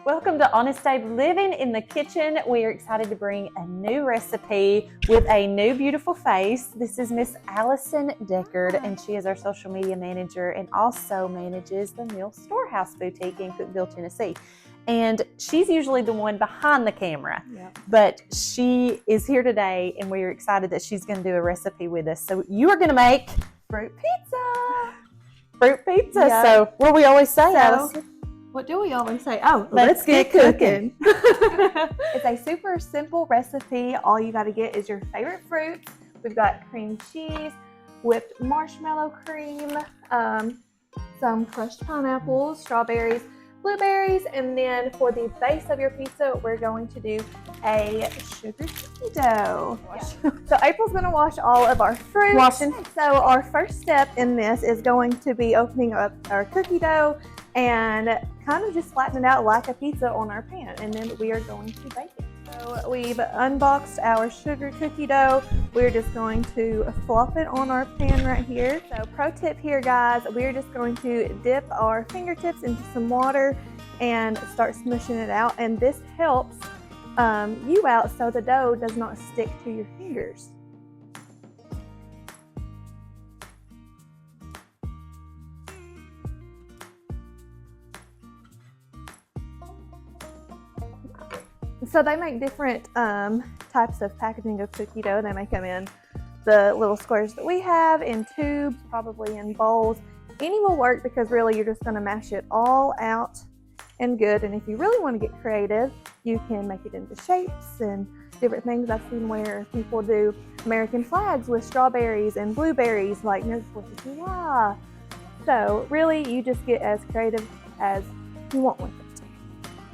Welcome to Honest Abe Living in the Kitchen. We are excited to bring a new recipe with a new beautiful face. This is Miss Allison Deckard, and she is our social media manager and also manages the Mill Storehouse Boutique in Cookeville, Tennessee. And she's usually the one behind the camera, but she is here today, and we are excited that she's going to do a recipe with us. So you are going to make fruit pizza. Fruit pizza. Yeah. So what do we always say, Allison? What do we always say? Oh, let's get cooking. It's a super simple recipe. All you got to get is your favorite fruits. We've got cream cheese, whipped marshmallow cream, some crushed pineapples, strawberries, blueberries, and then for the base of your pizza, we're going to do a sugar cookie dough. So April's going to wash all of our fruit. Washing. So our first step in this is going to be opening up our cookie dough and kind of just flatten it out like a pizza on our pan, and then we are going to bake it. So we've unboxed our sugar cookie dough. We're just going to fluff it on our pan right here. So pro tip here, guys, we're just going to dip our fingertips into some water and start smushing it out, and this helps you out so the dough does not stick to your fingers. So they make different types of packaging of cookie dough. They make them in the little squares that we have, in tubes, probably in bowls. Any will work because really you're just going to mash it all out and good. And if you really want to get creative, you can make it into shapes and different things. I've seen where people do American flags with strawberries and blueberries, like near the 4th of July. So really you just get as creative as you want with it.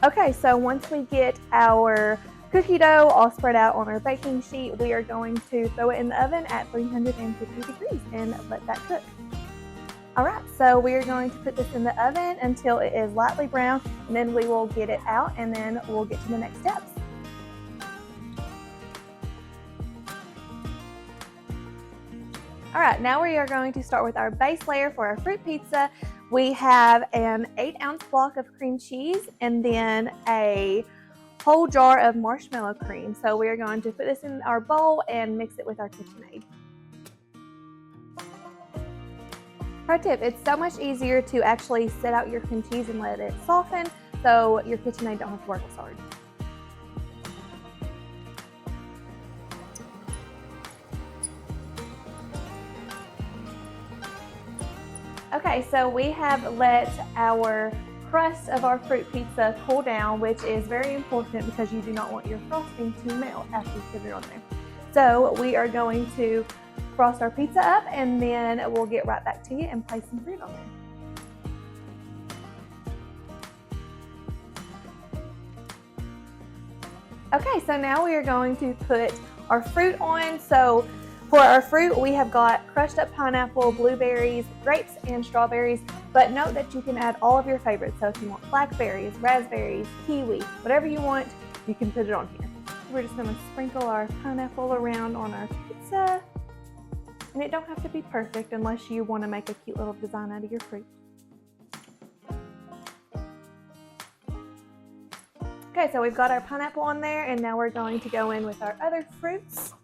Okay, so once we get our cookie dough all spread out on our baking sheet, we are going to throw it in the oven at 350 degrees and let that cook. All right, so we are going to put this in the oven until it is lightly brown, and then we will get it out, and then we'll get to the next steps. All right, now we are going to start with our base layer for our fruit pizza. We have an 8-ounce block of cream cheese and then a whole jar of marshmallow cream. So we are going to put this in our bowl and mix it with our KitchenAid. Pro tip, it's so much easier to actually set out your cream cheese and let it soften so your KitchenAid don't have to work as hard. Okay, so we have let our crust of our fruit pizza cool down, which is very important because you do not want your frosting to melt after you put it on there. So we are going to frost our pizza up, and then we'll get right back to you and place some fruit on there. Okay, so now we are going to put our fruit on. So for our fruit, we have got crushed up pineapple, blueberries, grapes, and strawberries, but note that you can add all of your favorites. So if you want blackberries, raspberries, kiwi, whatever you want, you can put it on here. We're just gonna sprinkle our pineapple around on our pizza, and it don't have to be perfect unless you wanna make a cute little design out of your fruit. Okay, so we've got our pineapple on there, and now we're going to go in with our other fruits.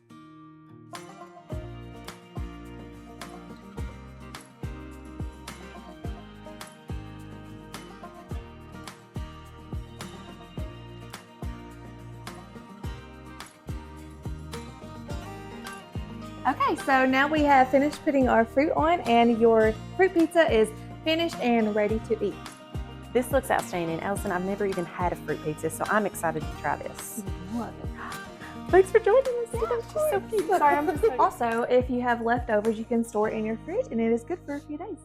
Okay, so now we have finished putting our fruit on, and your fruit pizza is finished and ready to eat. This looks outstanding. Allison, I've never even had a fruit pizza, so I'm excited to try this. Love it. Thanks for joining us. She's so cute. Sorry, I'm just also, if you have leftovers, you can store it in your fridge, and it is good for a few days.